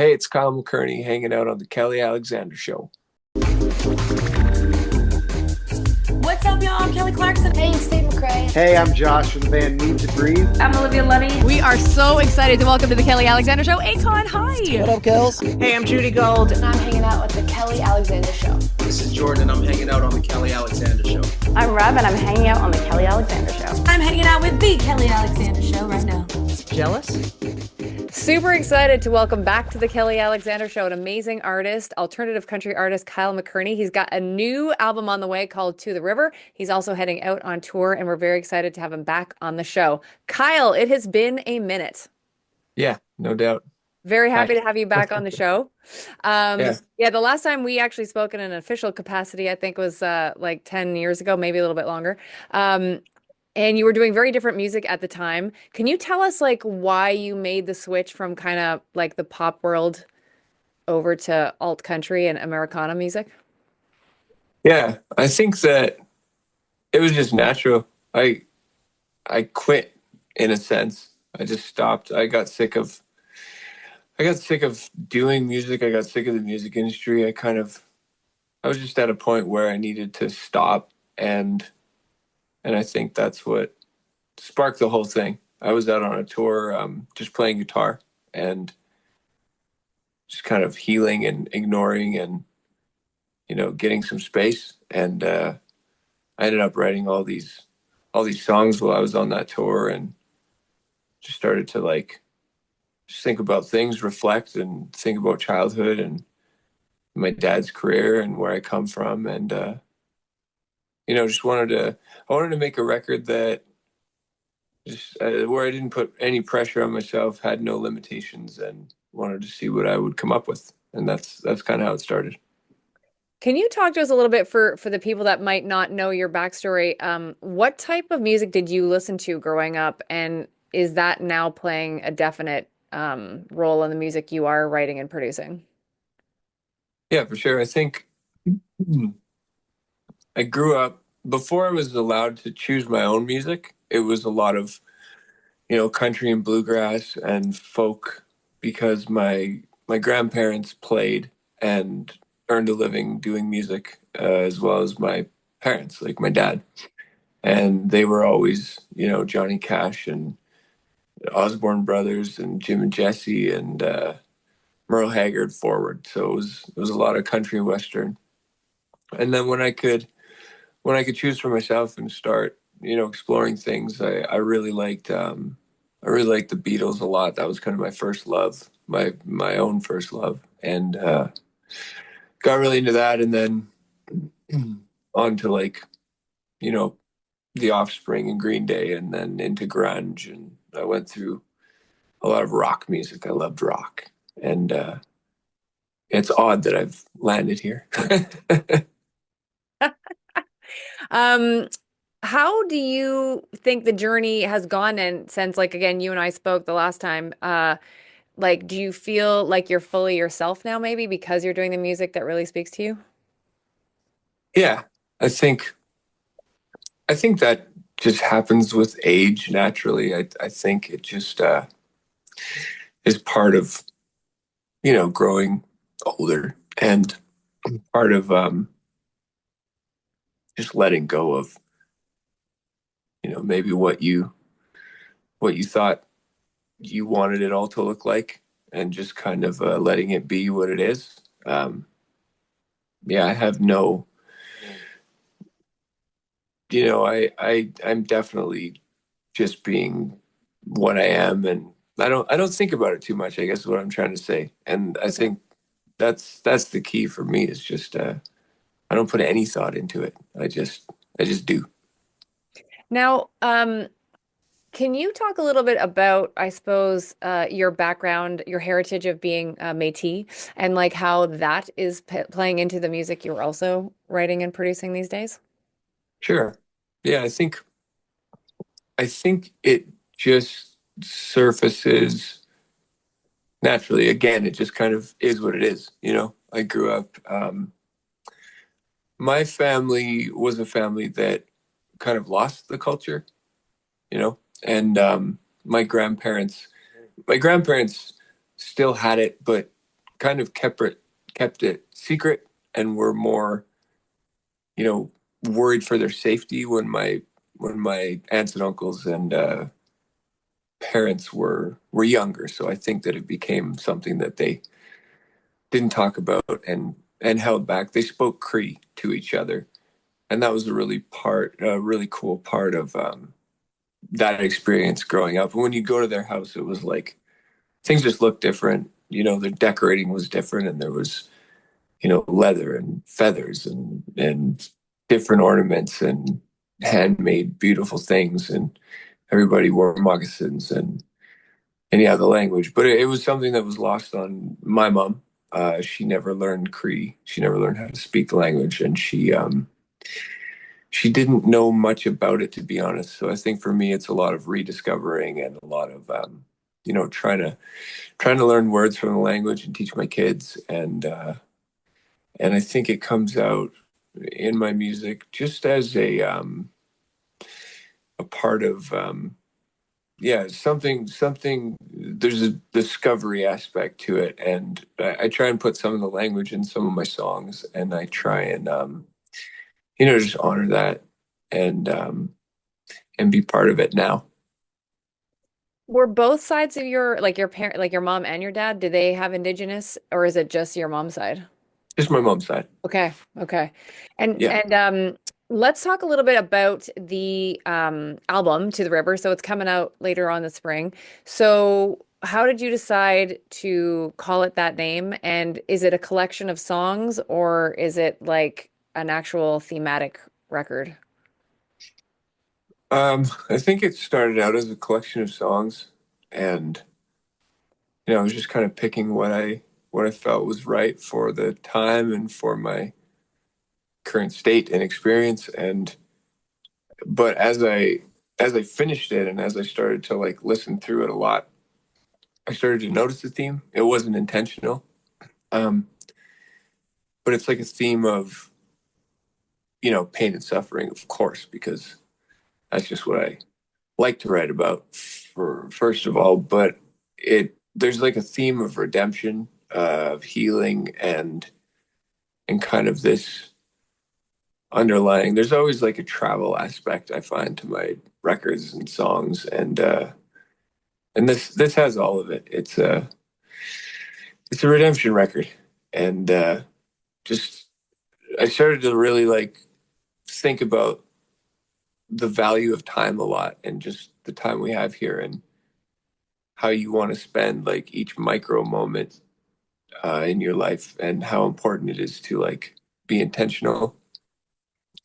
Hey, it's Kyle McKearney hanging out on the Kelly Alexander Show. What's up, y'all? I'm Kelly Clarkson. Hey, it's Steve McRae. Hey, I'm Josh from the band Need to Breathe. I'm Olivia Lunny. We are so excited to welcome to the Kelly Alexander Show, Akon. Hi. What up, Kels? Hey, I'm Judy Gold. And I'm hanging out with the Kelly Alexander Show. This is Jordan, and I'm hanging out on the Kelly Alexander Show. I'm Rob, and I'm hanging out on the Kelly Alexander Show. I'm hanging out with the Kelly Alexander Show right now. Jealous? Super excited to welcome back to the Kelly Alexander Show an amazing artist, alternative country artist, Kyle McKearney. He's got a new album on the way called To the River. He's also heading out on tour, and we're very excited to have him back on the show. Kyle, it has been a minute. Yeah, no doubt. Very happy Hi. to have you back on the show. Yeah, the last time we actually spoke in an official capacity, I think was like 10 years ago, maybe a little bit longer. And you were doing very different music at the time. Can you tell us like why you made the switch from kind of like the pop world over to alt country and Americana music? Yeah, I think that it was just natural. I quit in a sense. I just stopped. I got sick of doing music. I got sick of the music industry. I was just at a point where I needed to stop, and I think that's what sparked the whole thing. I was out on a tour, just playing guitar and just kind of healing and ignoring and, getting some space. And I ended up writing all these songs while I was on that tour, and just started to just think about things, reflect, and think about childhood and my dad's career and where I come from. And, just I wanted to make a record that just where I didn't put any pressure on myself, had no limitations, and wanted to see what I would come up with. And that's kind of how it started. Can you talk to us a little bit for the people that might not know your backstory? What type of music did you listen to growing up? And is that now playing a definite role in the music you are writing and producing? Yeah, for sure. I think I grew up before I was allowed to choose my own music. It was a lot of, country and bluegrass and folk because my grandparents played and earned a living doing music, as well as my parents, like my dad. And they were always, Johnny Cash and Osborne Brothers and Jim and Jesse and Merle Haggard forward. So it was a lot of country and western. And then when I could choose for myself and start, exploring things, I really liked the Beatles a lot. That was kind of my first love, my own first love, and got really into that. And then on to the Offspring and Green Day, and then into grunge. And I went through a lot of rock music. I loved rock, and it's odd that I've landed here. How do you think the journey has gone? And since, again, you and I spoke the last time, do you feel like you're fully yourself now, maybe because you're doing the music that really speaks to you? Yeah, I think that just happens with age naturally. I think it just is part of, growing older, and part of just letting go of, maybe what you thought you wanted it all to look like, and just kind of letting it be what it is. I have no, I'm definitely just being what I am, and I don't think about it too much, I guess is what I'm trying to say. And I think that's the key for me, is just I don't put any thought into it. I just do. Now, can you talk a little bit about, I suppose, your background, your heritage of being Métis, and how that is playing into the music you're also writing and producing these days? Sure. Yeah, I think it just surfaces naturally. Again, it just kind of is what it is. I grew up, my family was a family that kind of lost the culture, and my grandparents still had it, but kind of kept it secret and were more, you know, worried for their safety when my aunts and uncles and parents were younger. So I think that it became something that they didn't talk about and held back. They spoke Cree to each other, and that was a really cool part of that experience growing up. And when you go to their house, it was like things just looked different. You know, the decorating was different, and there was, leather and feathers and different ornaments and handmade beautiful things, and everybody wore moccasins and yeah, the language. But it was something that was lost on my mom. She never learned Cree. She never learned how to speak the language, and she didn't know much about it, to be honest. So I think for me, it's a lot of rediscovering and a lot of trying to learn words from the language and teach my kids, and I think it comes out in my music just as a part of yeah, something. There's a discovery aspect to it, and I try and put some of the language in some of my songs, and I try and just honor that and be part of it now. Were both sides of your parent, like your mom and your dad, do they have indigenous, or is it just your mom's side? Just my mom's side. Okay, okay. And Yeah. let's talk a little bit about the album To the River. So it's coming out later on this spring. So how did you decide to call it that name? And is it a collection of songs or is it like an actual thematic record? I think it started out as a collection of songs, and I was just kind of picking what I felt was right for the time and for my current state and experience. And but as I finished it and as I started to like listen through it a lot, I started to notice the theme. It wasn't intentional, um, but it's like a theme of pain and suffering, of course, because that's just what I like to write about for first of all. But it there's like a theme of redemption, of healing, and kind of this underlying. There's always like a travel aspect I find to my records and songs, and this has all of it. It's a redemption record, and just I started to really like think about the value of time a lot, and just the time we have here, and how you want to spend like each micro moment in your life, and how important it is to like be intentional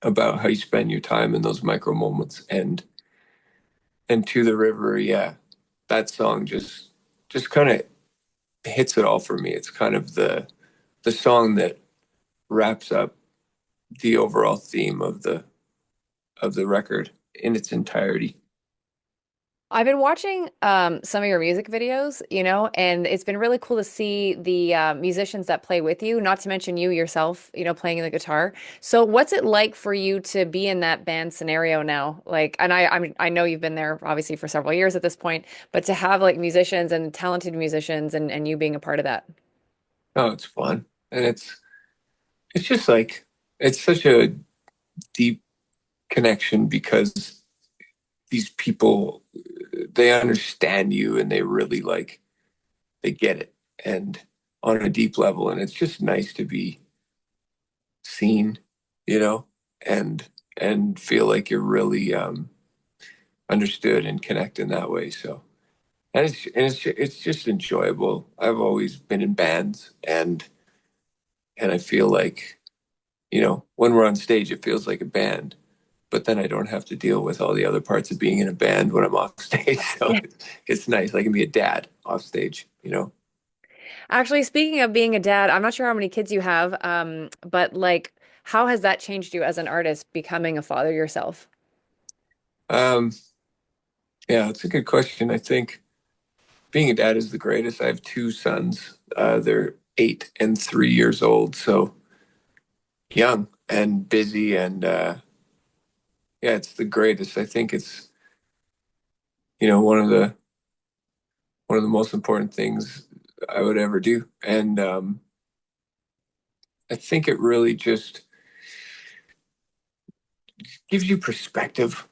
about how you spend your time in those micro moments. And To the River, yeah, that song just kind of hits it all for me. It's kind of the song that wraps up the overall theme of the record in its entirety. I've been watching some of your music videos, and it's been really cool to see the musicians that play with you, not to mention you yourself, playing the guitar. So what's it like for you to be in that band scenario now? Like, and I know you've been there obviously for several years at this point, but to have like musicians and talented musicians and you being a part of that. Oh, it's fun. And it's just like it's such a deep connection because these people, they understand you, and they really like they get it, and on a deep level, and it's just nice to be seen, you know, and feel like you're really understood and connect in that way. So and it's just enjoyable. I've always been in bands, and I feel like, when we're on stage, it feels like a band, but then I don't have to deal with all the other parts of being in a band when I'm off stage. So Yeah. it's nice. I can be a dad off stage. Actually, speaking of being a dad, I'm not sure how many kids you have, but like, how has that changed you as an artist, becoming a father yourself? Um, yeah, it's a good question. I think being a dad is the greatest. I have two sons. They're 8 and 3 years old, so young and busy, and yeah, it's the greatest. I think it's one of the most important things I would ever do. And I think it really just gives you perspective,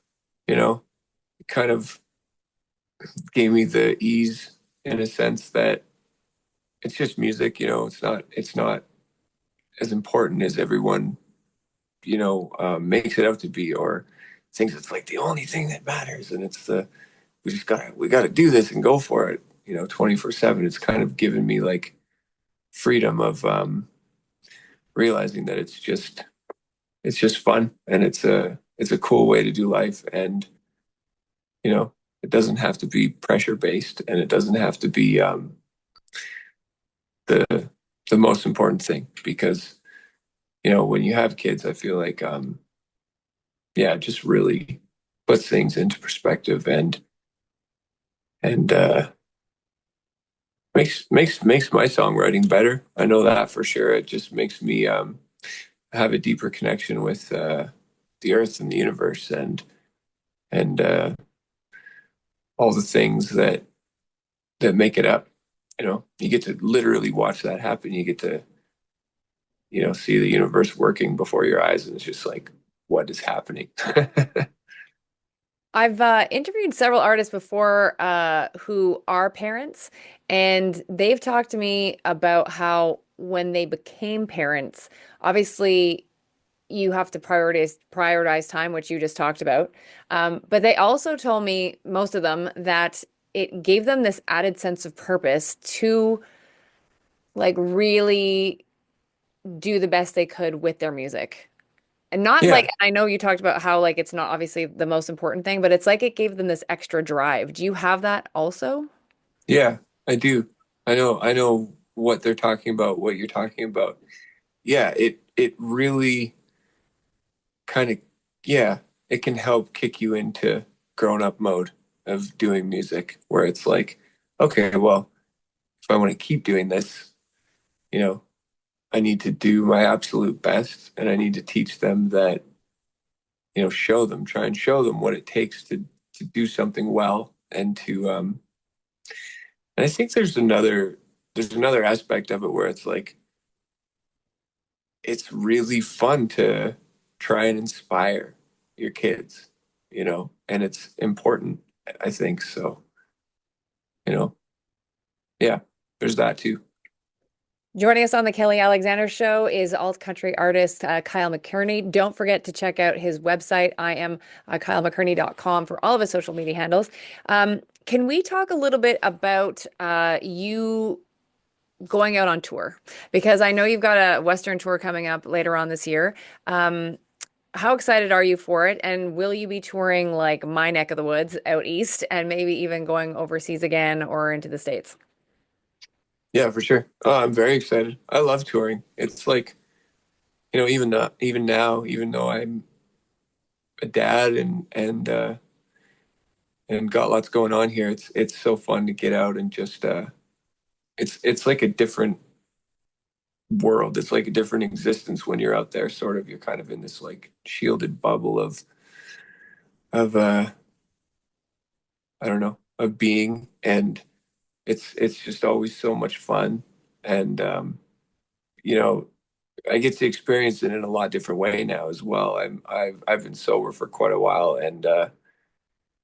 you know, it kind of gave me the ease in a sense that it's just music, it's not as important as everyone, makes it out to be, or thinks it's like the only thing that matters. And it's we gotta do this and go for it, 24/7. It's kind of given me like freedom of realizing that it's just fun, and it's a cool way to do life. And it doesn't have to be pressure based, and it doesn't have to be the the most important thing, because when you have kids, I feel like yeah, it just really puts things into perspective, and makes my songwriting better. I know that for sure. It just makes me have a deeper connection with the earth and the universe, and all the things that make it up. You get to literally watch that happen. You get to see the universe working before your eyes, and it's just like, what is happening? I've interviewed several artists before who are parents, and they've talked to me about how when they became parents, obviously you have to prioritize time, which you just talked about. But they also told me, most of them, that it gave them this added sense of purpose to like really do the best they could with their music. And not like, Yeah, I know you talked about how like it's not obviously the most important thing, but it's like it gave them this extra drive. Do you have that also? yeah, I do. I know what they're talking about, what you're talking about. Yeah, it really kind of, yeah, it can help kick you into grown up mode of doing music, where it's like, okay, well, if I want to keep doing this, you know, I need to do my absolute best, and I need to teach them that, try and show them what it takes to do something well, and I think there's another aspect of it where it's like it's really fun to try and inspire your kids, and it's important, I think. So, you know, yeah, there's that too. Joining us on the Kelly Alexander Show is alt country artist Kyle McKearney. Don't forget to check out his website. I am KyleMcKearney.com for all of his social media handles. Can we talk a little bit about you going out on tour? Because I know you've got a Western tour coming up later on this year. How excited are you for it? And will you be touring like my neck of the woods out east and maybe even going overseas again or into the States? Yeah, for sure. Oh, I'm very excited. I love touring. It's like, even now, even though I'm a dad and got lots going on here, it's so fun to get out and just it's like a different world. It's like a different existence when you're out there. Sort of, you're kind of in this like shielded bubble of I don't know, of being, and it's just always so much fun. And you know, I get to experience it in a lot different way now as well. I've been sober for quite a while, and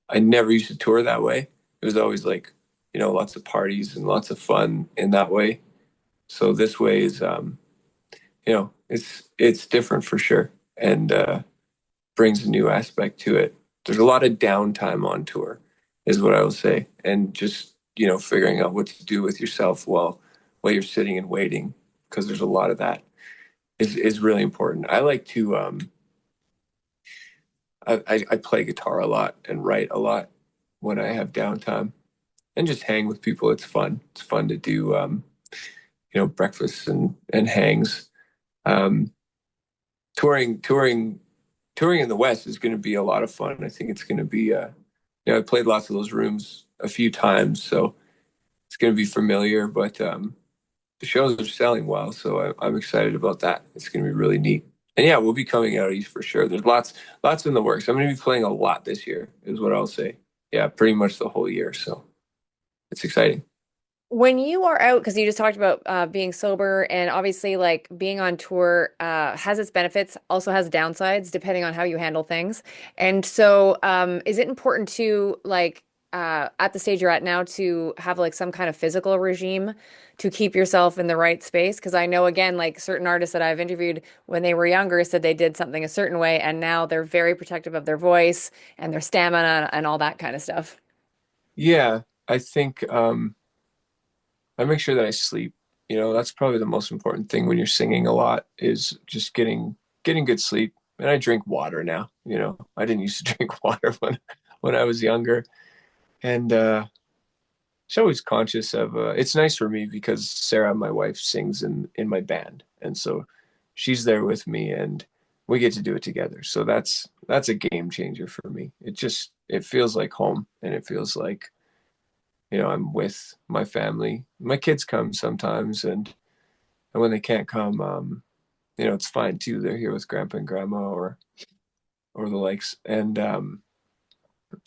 I never used to tour that way. It was always like, lots of parties and lots of fun in that way. So this way is, it's different for sure, and brings a new aspect to it. There's a lot of downtime on tour, is what I will say, and just figuring out what to do with yourself while you're sitting and waiting, because there's a lot of that is really important. I like to I play guitar a lot and write a lot when I have downtime, and just hang with people. It's fun. It's fun to do breakfasts and hangs. Um, touring in the West is going to be a lot of fun. I think it's going to be I played lots of those rooms a few times, so it's going to be familiar. But the shows are selling well, so I'm excited about that. It's going to be really neat. And yeah, we'll be coming out east for sure. There's lots in the works. I'm going to be playing a lot this year, is what I'll say. Yeah, pretty much the whole year. So it's exciting. When you are out, because you just talked about being sober, and obviously, like being on tour has its benefits, also has downsides depending on how you handle things. And so, is it important to like at the stage you're at now to have like some kind of physical regime to keep yourself in the right space? Because I know again, like certain artists that I've interviewed when they were younger said they did something a certain way, and now they're very protective of their voice and their stamina and all that kind of stuff. Yeah, I think I make sure that I sleep. That's probably the most important thing when you're singing a lot is just getting good sleep. And I drink water now. I didn't used to drink water when I was younger. And just always conscious of it's nice for me because Sarah, my wife, sings in my band. And so she's there with me and we get to do it together. So that's a game changer for me. It feels like home and it feels like I'm with my family. My kids come sometimes, and when they can't come, it's fine too. They're here with grandpa and grandma or the likes. And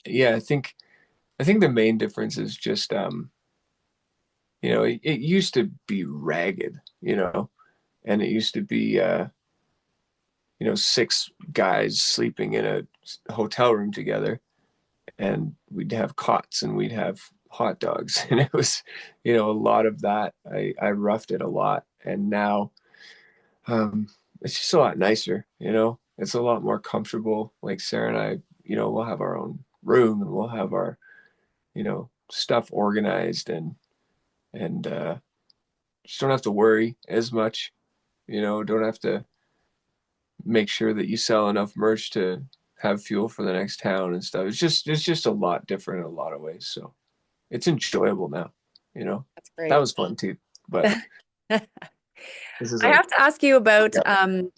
yeah, I think the main difference is just it used to be ragged, and it used to be six guys sleeping in a hotel room together, and we'd have cots and we'd have hot dogs and it was a lot of that. I roughed it a lot, and now um it's just a lot nicer. It's a lot more comfortable. Like Sarah and I, we'll have our own room and we'll have our stuff organized, and just don't have to worry as much. Don't have to make sure that you sell enough merch to have fuel for the next town and stuff. It's just a lot different in a lot of ways. So it's enjoyable now. You know, That's that great. was fun too. But this is I like, have to ask you about yeah,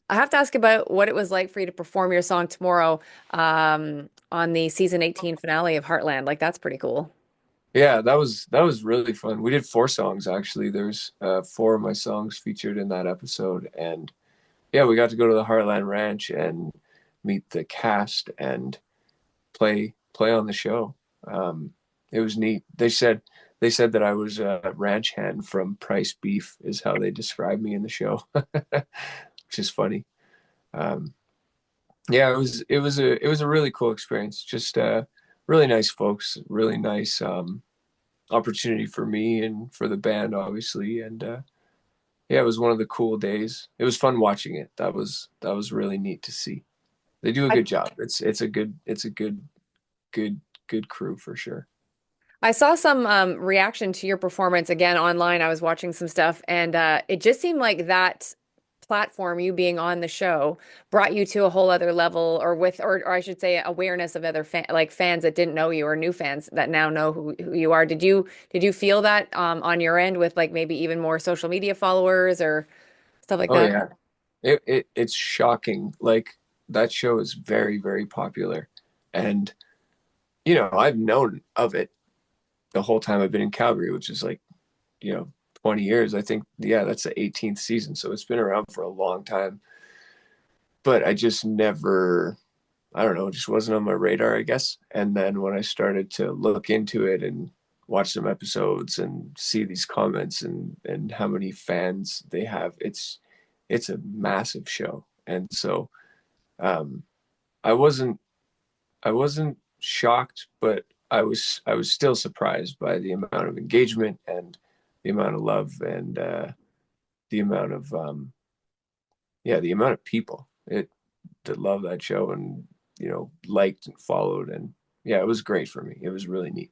I have to ask about what it was like for you to perform your song tomorrow on the season 18 finale of Heartland. Like that's pretty cool. yeah, that was really fun. We did four songs actually. There's four of my songs featured in that episode, and yeah, we got to go to the Heartland Ranch and meet the cast and play on the show. It was neat. They said that I was a ranch hand from Price Beef is how they described me in the show, which is funny. Um, yeah, it was a really cool experience. Just really nice folks, really nice opportunity for me and for the band, obviously. And yeah, it was one of the cool days. It was fun watching it. That was really neat to see. They do a I good job. It's a good crew for sure. I saw some reaction to your performance again online. I was watching some stuff, and it just seemed like that platform, you being on the show, brought you to a whole other level, or I should say, awareness of other like fans that didn't know you, or new fans that now know who you are. Did you feel that on your end with like maybe even more social media followers or stuff like Oh that? yeah. It's shocking. Like that show is very, very popular. And I've known of it the whole time I've been in Calgary, which is like, 20 years. I think, yeah, that's the 18th season. So it's been around for a long time. But I just never, I don't know, it just wasn't on my radar, I guess. And then when I started to look into it and watch some episodes and see these comments and how many fans they have, it's a massive show. And so um I wasn't I wasn't shocked, but I was still surprised by the amount of engagement and the amount of love and the amount of yeah, the amount of people that love that show and liked and followed. And yeah, it was great for me. It was really neat.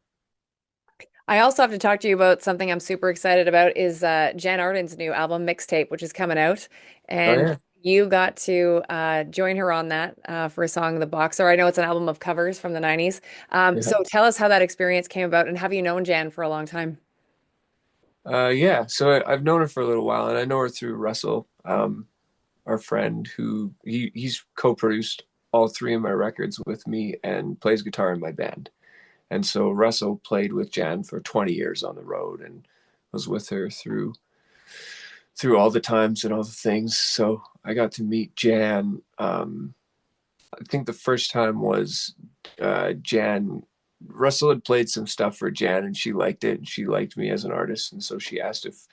I also have to talk to you about something I'm super excited about is Jan Arden's new album Mixtape, which is coming out, Oh and yeah. you got to join her on that for a song "The Boxer." I know it's an album of covers from the '90s. Yeah. So tell us how that experience came about, and have you known Jan for a long time? Yeah, so I've known her for a little while, and I know her through Russell, our friend, who he's co-produced all three of my records with me and plays guitar in my band. And so Russell played with Jan for 20 years on the road and was with her through all the times and all the things. So I got to meet Jan. I think the first time was Jan Russell had played some stuff for Jan and she liked it and she liked me as an artist. And so she asked if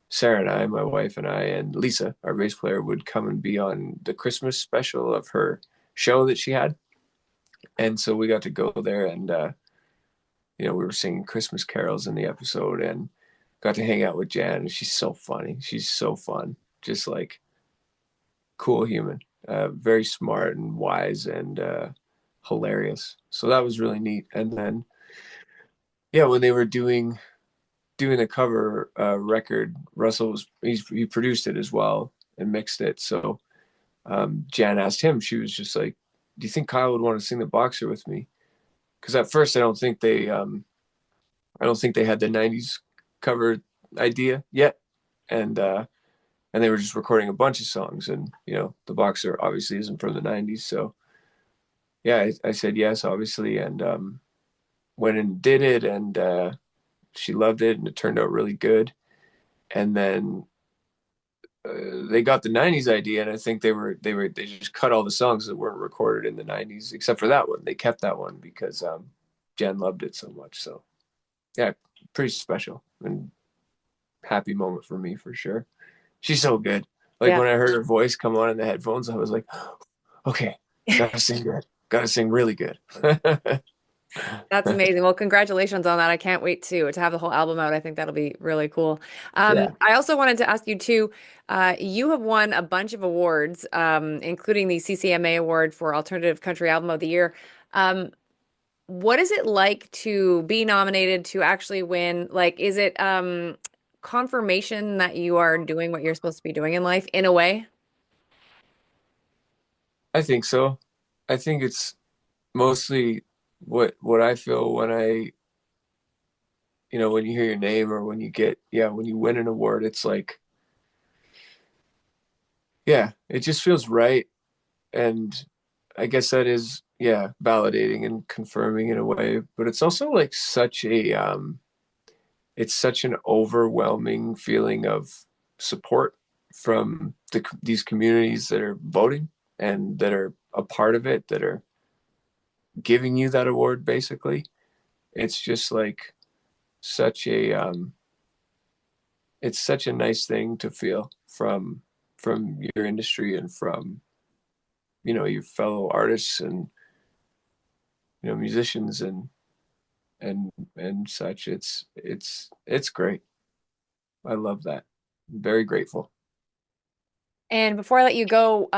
Sarah and I, my wife and I, and Lisa, our bass player, would come and be on the Christmas special of her show that she had. And so we got to go there and, we were singing Christmas carols in the episode and got to hang out with Jan. And she's so funny. She's so fun. Just like cool human, very smart and wise and hilarious. So that was really neat. And then, when they were doing the cover record, he produced it as well and mixed it. So Jan asked him, she was just like, do you think Kyle would want to sing the Boxer with me? Because at first I don't think they had the 90s cover idea yet. And they were just recording a bunch of songs, and the Boxer obviously isn't from the 90s. So yeah, I said yes, obviously, and went and did it, and she loved it, and it turned out really good. And then they got the 90s idea, and I think they just cut all the songs that weren't recorded in the 90s except for that one. They kept that one because Jen loved it so much. So yeah, pretty special and happy moment for me for sure. She's so good. Like when I heard her voice come on in the headphones, I was like, okay, gotta sing good, gotta sing really good. That's amazing. Well, congratulations on that. I can't wait to have the whole album out. I think that'll be really cool. I also wanted to ask you too, you have won a bunch of awards, including the CCMA award for Alternative Country Album of the Year. What is it like to be nominated, to actually win? Like, is it confirmation that you are doing what you're supposed to be doing in life in a way? I think so. I think it's mostly what I feel when when you hear your name or when you win an award, it's like, it just feels right. And I guess that is, validating and confirming in a way, but it's also like it's such an overwhelming feeling of support from these communities that are voting and that are a part of it, that are giving you that award. Basically, it's just like it's such a nice thing to feel from your industry and from your fellow artists and musicians and such. It's great. I love that. I'm very grateful. And before I let you go,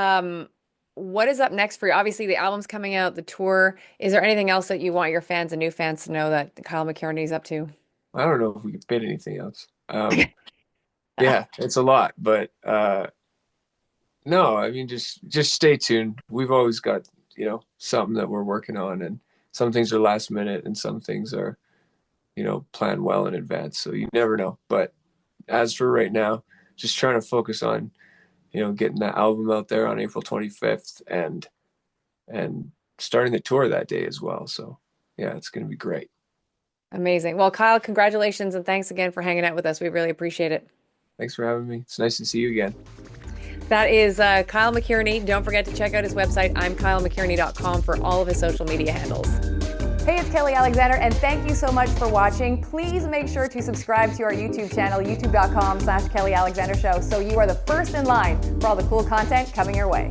what is up next for you? Obviously, the album's coming out, the tour. Is there anything else that you want your fans and new fans to know that Kyle McKearney is up to? I don't know if we can fit anything else. Yeah, it's a lot, but no, I mean, just stay tuned. We've always got, something that we're working on, and some things are last minute and some things are, planned well in advance. So you never know. But as for right now, just trying to focus on, getting that album out there on April 25th and starting the tour that day as well. So yeah, it's going to be great. Amazing. Well, Kyle, congratulations and thanks again for hanging out with us. We really appreciate it. Thanks for having me. It's nice to see you again. That is Kyle McKearney. Don't forget to check out his website, imkylemmckearney.com, for all of his social media handles. Hey, it's Kelly Alexander, and thank you so much for watching. Please make sure to subscribe to our YouTube channel, youtube.com/Kelly Alexander Show, so you are the first in line for all the cool content coming your way.